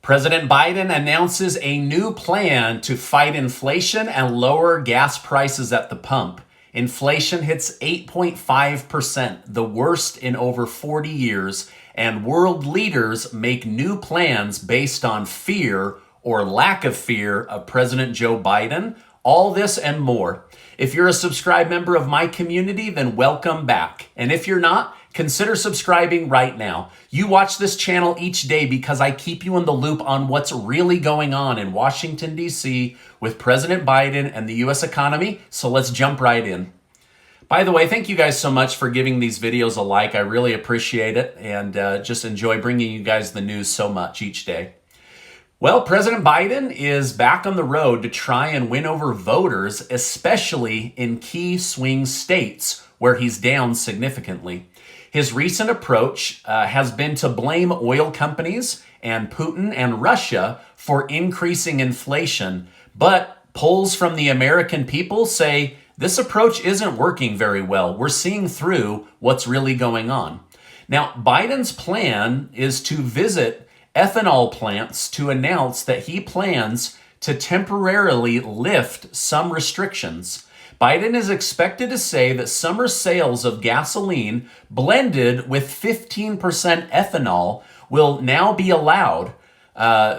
President Biden announces a new plan to fight inflation and lower gas prices at the pump. Inflation hits 8.5%, the worst in over 40 years, and world leaders make new plans based on fear or lack of fear of President Joe Biden. All this and more. If you're a subscribed member of my community, then welcome back. And if you're not, consider subscribing right now. You watch this channel each day because I keep you in the loop on what's really going on in Washington, D.C. with President Biden and the U.S. economy. So let's jump right in. By the way, thank you guys so much for giving these videos a like. I really appreciate it and just enjoy bringing you guys the news so much each day. Well, President Biden is back on the road to try and win over voters, especially in key swing states where he's down significantly. His recent approach has been to blame oil companies and Putin and Russia for increasing inflation, but polls from the American people say this approach isn't working very well. We're seeing through what's really going on. Now, Biden's plan is to visit ethanol plants to announce that he plans to temporarily lift some restrictions. Biden is expected to say that summer sales of gasoline blended with 15% ethanol will now be allowed.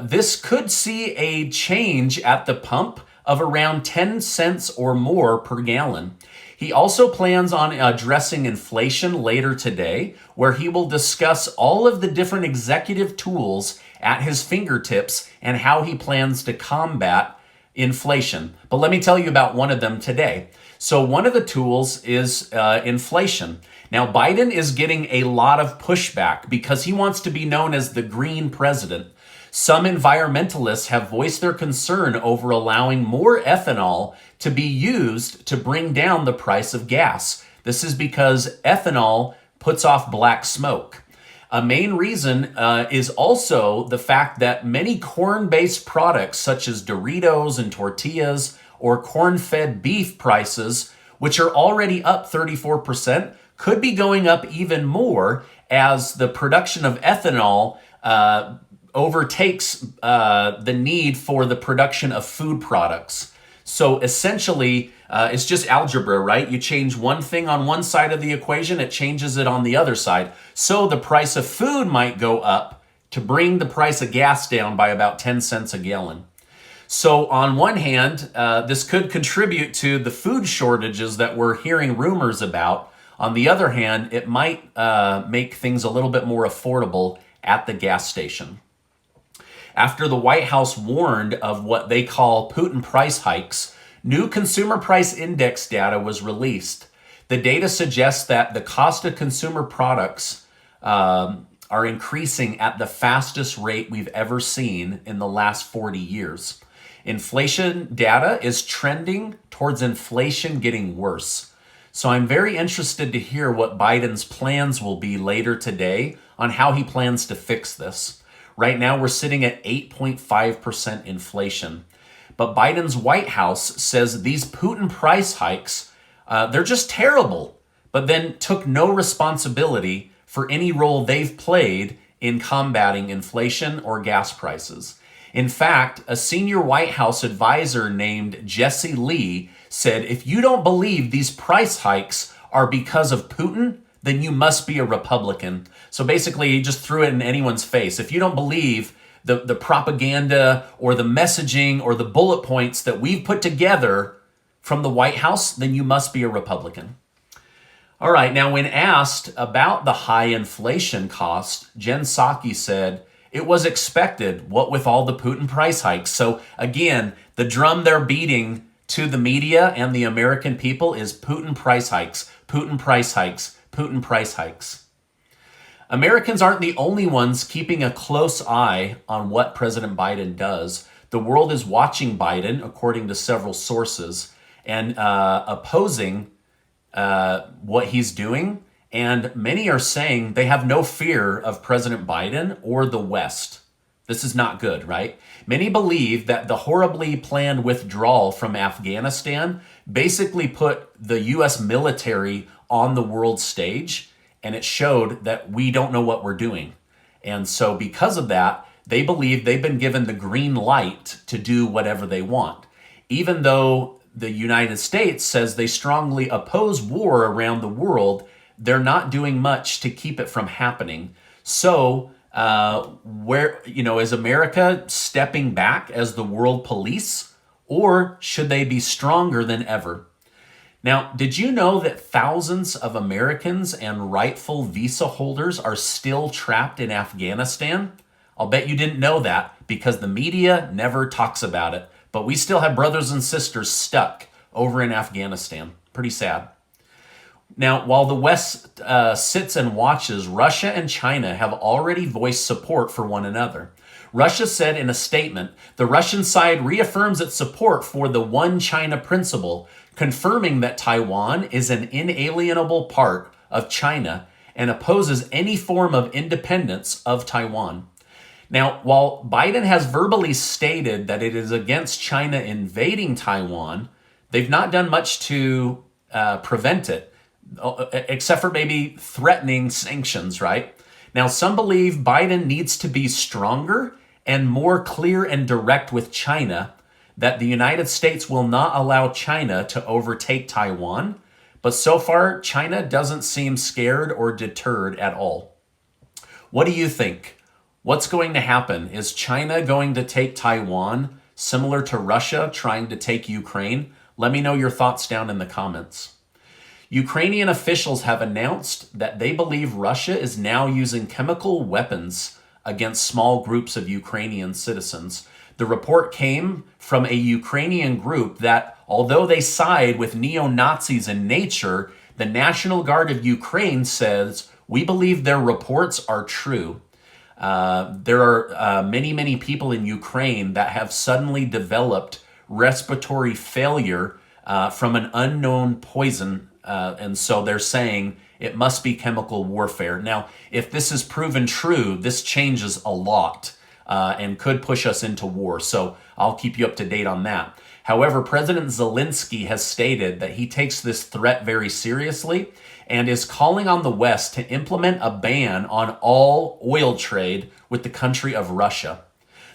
This could see a change at the pump of around 10 cents or more per gallon. He also plans on addressing inflation later today, where he will discuss all of the different executive tools at his fingertips and how he plans to combat inflation. But let me tell you about one of them today. So one of the tools is inflation. Now, Biden is getting a lot of pushback because he wants to be known as the green president. Some environmentalists have voiced their concern over allowing more ethanol to be used to bring down the price of gas. This is because ethanol puts off black smoke. A main reason is also the fact that many corn-based products such as Doritos and tortillas or corn-fed beef prices, which are already up 34%, could be going up even more as the production of ethanol overtakes the need for the production of food products. So essentially, it's just algebra, right? You change one thing on one side of the equation, it changes it on the other side. So the price of food might go up to bring the price of gas down by about 10 cents a gallon. So on one hand, this could contribute to the food shortages that we're hearing rumors about. On the other hand, it might make things a little bit more affordable at the gas station. After the White House warned of what they call Putin price hikes, new consumer price index data was released. The data suggests that the cost of consumer products are increasing at the fastest rate we've ever seen in the last 40 years. Inflation data is trending towards inflation getting worse. So I'm very interested to hear what Biden's plans will be later today on how he plans to fix this. Right now, we're sitting at 8.5% inflation. But Biden's White House says these Putin price hikes, they're just terrible, but then took no responsibility for any role they've played in combating inflation or gas prices. In fact, a senior White House advisor named Jesse Lee said, if you don't believe these price hikes are because of Putin, then you must be a Republican. So basically, he just threw it in anyone's face. If you don't believe the propaganda or the messaging or the bullet points that we've put together from the White House, then you must be a Republican. All right, now when asked about the high inflation cost, Jen Psaki said, it was expected, what with all the Putin price hikes. So again, the drum they're beating to the media and the American people is Putin price hikes, Putin price hikes, Putin price hikes. Americans aren't the only ones keeping a close eye on what President Biden does. The world is watching Biden, according to several sources, and opposing what he's doing. And many are saying they have no fear of President Biden or the West. This is not good, right? Many believe that the horribly planned withdrawal from Afghanistan basically put the U.S. military on the world stage, and it showed that we don't know what we're doing. And so because of that, They believe they've been given the green light to do whatever they want. Even though the United States says they strongly oppose war around the world, they're not doing much to keep it from happening. So, is America stepping back as the world police, or should they be stronger than ever? Now, did you know that thousands of Americans and rightful visa holders are still trapped in Afghanistan? I'll bet you didn't know that because the media never talks about it. But we still have brothers and sisters stuck over in Afghanistan. Pretty sad. Now, while the West sits and watches, Russia and China have already voiced support for one another. Russia said in a statement, the Russian side reaffirms its support for the One China principle, confirming that Taiwan is an inalienable part of China and opposes any form of independence of Taiwan. Now, while Biden has verbally stated that it is against China invading Taiwan, they've not done much to prevent it, except for maybe threatening sanctions, right? Now, some believe Biden needs to be stronger and more clear and direct with China, that the United States will not allow China to overtake Taiwan. But so far, China doesn't seem scared or deterred at all. What do you think? What's going to happen? Is China going to take Taiwan, similar to Russia trying to take Ukraine? Let me know your thoughts down in the comments. Ukrainian officials have announced that they believe Russia is now using chemical weapons against small groups of Ukrainian citizens. The report came from a Ukrainian group that, although they side with neo-Nazis in nature, the National Guard of Ukraine says, we believe their reports are true. There are many people in Ukraine that have suddenly developed respiratory failure from an unknown poison. And so they're saying it must be chemical warfare. Now, if this is proven true, this changes a lot and could push us into war. So I'll keep you up to date on that. However, President Zelensky has stated that he takes this threat very seriously and is calling on the West to implement a ban on all oil trade with the country of Russia.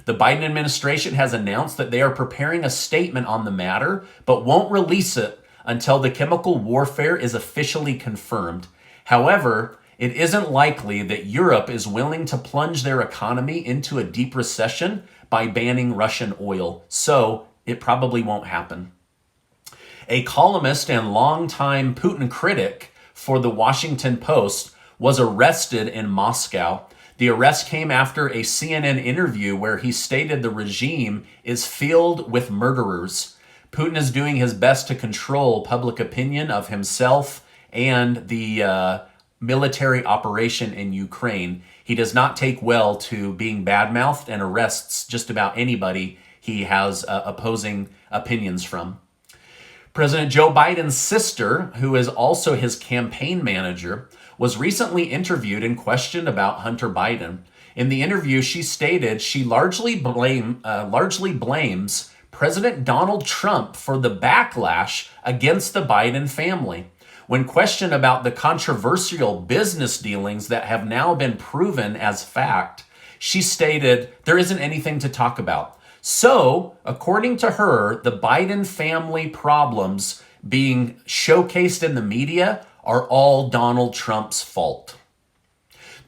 The Biden administration has announced that they are preparing a statement on the matter, but won't release it until the chemical warfare is officially confirmed. However, it isn't likely that Europe is willing to plunge their economy into a deep recession by banning Russian oil, so it probably won't happen. A columnist and longtime Putin critic for the Washington Post was arrested in Moscow. The arrest came after a CNN interview where he stated the regime is filled with murderers. Putin is doing his best to control public opinion of himself and the military operation in Ukraine. He does not take well to being badmouthed and arrests just about anybody he has opposing opinions from. President Joe Biden's sister, who is also his campaign manager, was recently interviewed and questioned about Hunter Biden. In the interview, she stated she largely blames President Donald Trump for the backlash against the Biden family. When questioned about the controversial business dealings that have now been proven as fact, she stated, there isn't anything to talk about. So, according to her, the Biden family problems being showcased in the media are all Donald Trump's fault.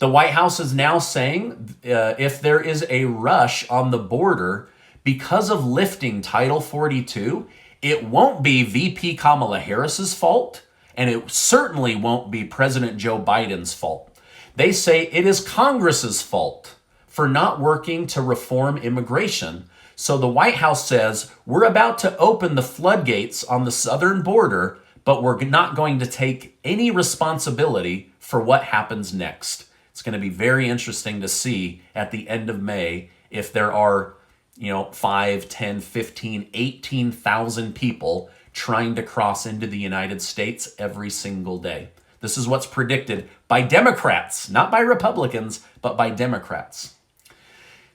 The White House is now saying if there is a rush on the border because of lifting Title 42, it won't be VP Kamala Harris's fault, and it certainly won't be President Joe Biden's fault. They say it is Congress's fault for not working to reform immigration. So the White House says, we're about to open the floodgates on the southern border, but we're not going to take any responsibility for what happens next. It's going to be very interesting to see at the end of May if there are 5, 10, 15, 18,000 people trying to cross into the United States every single day. This is what's predicted by Democrats, not by Republicans, but by Democrats.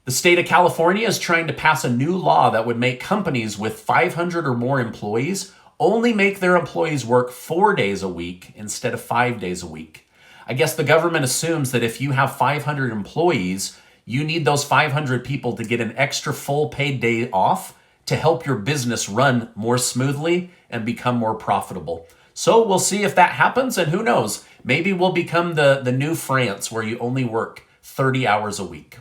The state of California is trying to pass a new law that would make companies with 500 or more employees only make their employees work 4 days a week instead of 5 days a week. I guess the government assumes that if you have 500 employees, You need those 500 people to get an extra full paid day off to help your business run more smoothly and become more profitable. So we'll see if that happens, and who knows, maybe we'll become the new France where you only work 30 hours a week.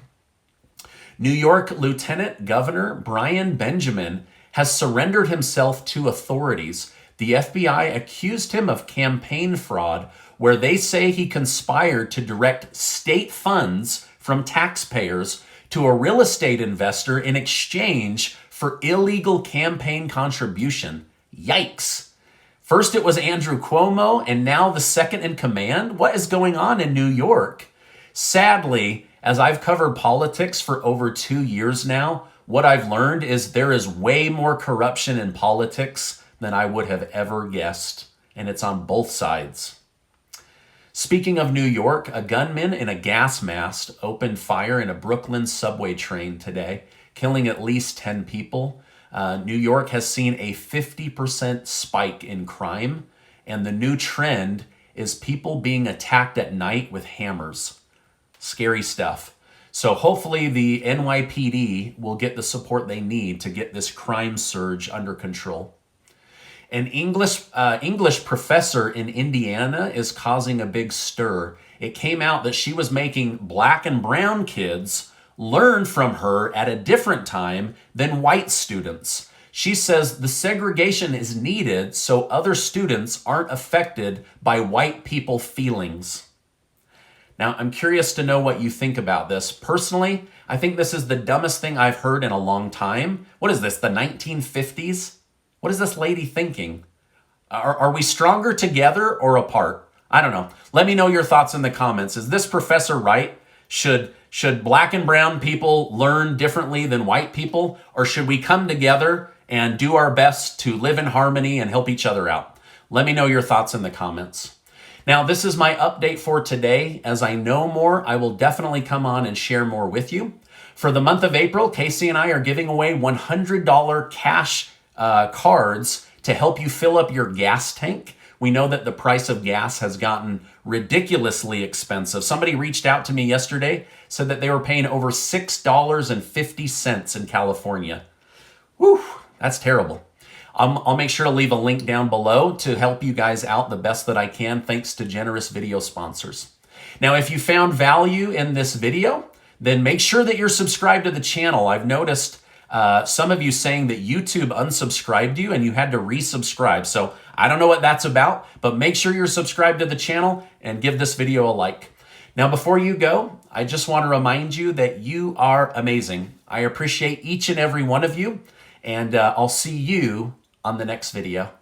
New York Lieutenant Governor Brian Benjamin has surrendered himself to authorities. The FBI accused him of campaign fraud, where they say he conspired to direct state funds from taxpayers to a real estate investor in exchange for illegal campaign contribution. Yikes. First it was Andrew Cuomo, and now the second in command? What is going on in New York? Sadly, as I've covered politics for over 2 years now, what I've learned is there is way more corruption in politics than I would have ever guessed, and it's on both sides. Speaking of New York, a gunman in a gas mask opened fire in a Brooklyn subway train today, killing at least 10 people. New York has seen a 50% spike in crime, and the new trend is people being attacked at night with hammers. Scary stuff. So hopefully the NYPD will get the support they need to get this crime surge under control. An English professor in Indiana is causing a big stir. It came out that she was making black and brown kids learn from her at a different time than white students. She says the segregation is needed so other students aren't affected by white people feelings. Now, I'm curious to know what you think about this. Personally, I think this is the dumbest thing I've heard in a long time. What is this, the 1950s? What is this lady thinking? Are we stronger together or apart? I don't know. Let me know your thoughts in the comments. Is this professor right? Should black and brown people learn differently than white people? Or should we come together and do our best to live in harmony and help each other out? Let me know your thoughts in the comments. Now, this is my update for today. As I know more, I will definitely come on and share more with you. For the month of April, Casey and I are giving away $100 cash cards to help you fill up your gas tank. We know that the price of gas has gotten ridiculously expensive. Somebody reached out to me yesterday, said that they were paying over $6.50 in California. Whew, that's terrible. I'll make sure to leave a link down below to help you guys out the best that I can, thanks to generous video sponsors. Now, if you found value in this video, then make sure that you're subscribed to the channel. I've noticed some of you saying that YouTube unsubscribed you and you had to resubscribe. So I don't know what that's about, but make sure you're subscribed to the channel and give this video a like. Now, before you go, I just want to remind you that you are amazing. I appreciate each and every one of you, and I'll see you on the next video.